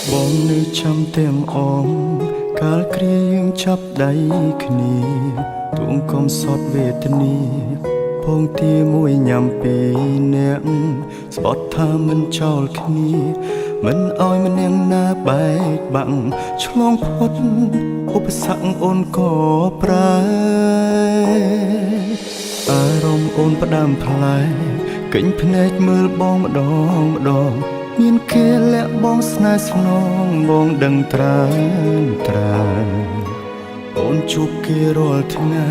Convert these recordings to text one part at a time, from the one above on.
បងនៅចាំទាំងអងកាលគ្រាយើងចាប់ដៃគ្នាទួងកំសត់វេទនាពងទាមួយញ៉ាំពីរនាក់ស្បត់ថាមិនចោលគ្នាមិនអោយម្នាក់ណាបែកបាក់ឆ្លងផុតឧបសគ្គអូនក៏ប្រើអារម្មណ៍អូនផ្ដាំផ្លែកិញភ្នែកមើលបងម្ដងម្ដងមានគេលាក់បងស្នេហ៍ស្នងបងដឹងត្រានត្រាអូនជួបគេរាល់ថ្ងៃ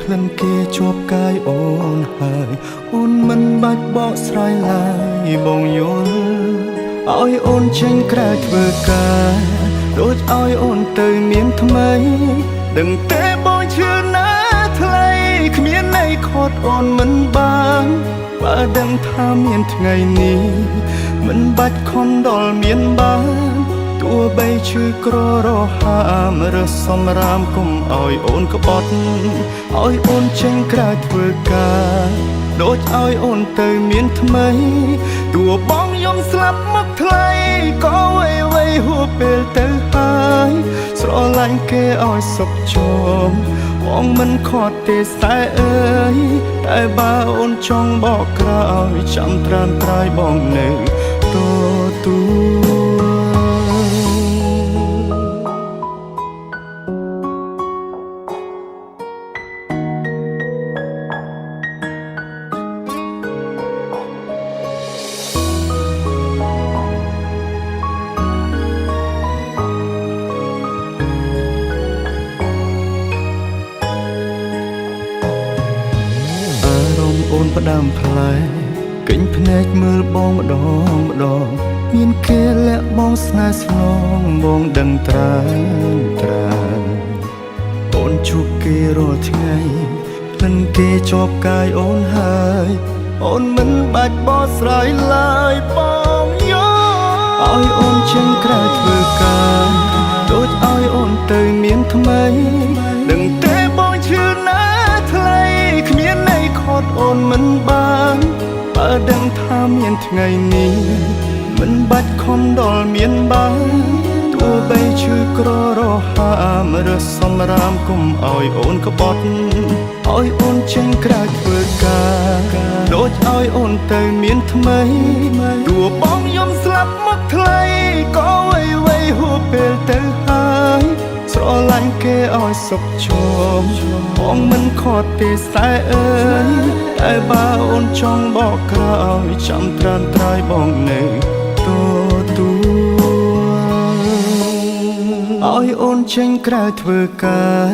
ក្លិនគេជាប់កាយអូនហើយអូនមិនបាច់បកស្រាយឡើយបងយល់ឲ្យអូនចេញក្រៅធ្វើការដូចឲ្យអូនទៅមានថ្មីដឹងទេបងជឿណាថ្លៃគ្មានន័យខត់អូនមិនបានបើដឹងថាមានថ្ងៃនេះមិនបាច់ខំដល់មានបានទោះបីឈឺក្ររហាមរើសសំរាមកុំឲ្យអូនក្បត់ឲ្យអូនចេញក្រៅធ្វើការដូចឲ្យអូនទៅមានថ្មីទោះបងយំស្លាប់មកថ្លៃក៏វៃហួសពេលទៅហើយស្រឡាញ់គេឲ្យសុខជមបងមិនខត់ទេតែអើយតែបើអូនចង់បកក្រោយចាំត្រានត្រាយបងនៅទូអូនផ្ដាំផ្លែកិញភ្នែកមើលបងម្ដងម្ដងមានគេលាក់បងស្នេហ៍ស្នងបងដឹងត្រានត្រាអូនជួបគេរាល់ថ្ងៃក្លិនគេជាប់កាយអូនហើយអូនមិនបាច់បកស្រាយឡើយបងយកឲ្យអូនចេញក្រៅធ្វើការដូចឲ្យអូនទៅមានថ្មីដឹងទេបងជឿណាថ្លៃគ្មានន័យខត់អូនមិនបានបើដឹងថាមានថ្ងៃនេះមិនបាច់ខំដល់មានបានទោះបីឈឺក្ររហាមរើសសំរាមកុំឲ្យអូនក្បត់ឲ្យអូនចេញក្រៅធ្វើការដូចឲ្យអូនទៅមានថ្មីទោះបងយំស្លាប់មកថ្លៃក៏វៃហួសពេលទៅហើយស្រឡាញ់គេឲ្យសុខជមបងមិនខត់ទេតែអើយតែបើអូនចង់បកក្រោយចាំត្រានត្រាយបងនៅទូឲ្យអូនចេញក្រៅធ្វើការ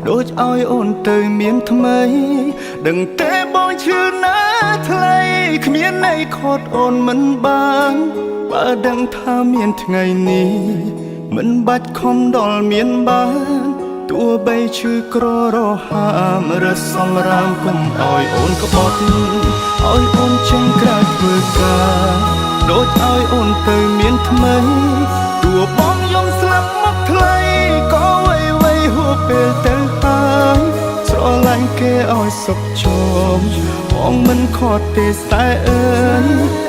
ដូចឲ្យអូនទៅមានថ្មីដឹងទេបងជឿណាថ្លៃគ្មានន័យខត់អូនមិនបានបើដឹងថាមានថ្ងៃនេះមិនបាច់ខំដល់មានបានទោះបីឈឺក្ររហាមរើសសំរាមកុំឲ្យអូនក្បត់ឲ្យអូនចេញក្រៅធ្វើការដូចឲ្យអូនទៅមានថ្មីទោះបងយំស្លាប់មកថ្លៃក៏វៃហួសពេលទៅហើយស្រឡាញ់គេឲ្យសុខជមបងមិនខត់ទេតែអើយ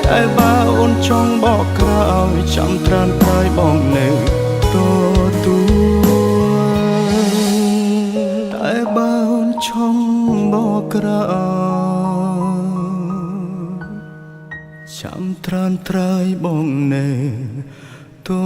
តែបើអូនចង់បកក្រោយចាំត្រានត្រាយបងនៅទូតែបើអូនចង់បកក្រោយចាំត្រានត្រាយបងនៅទូ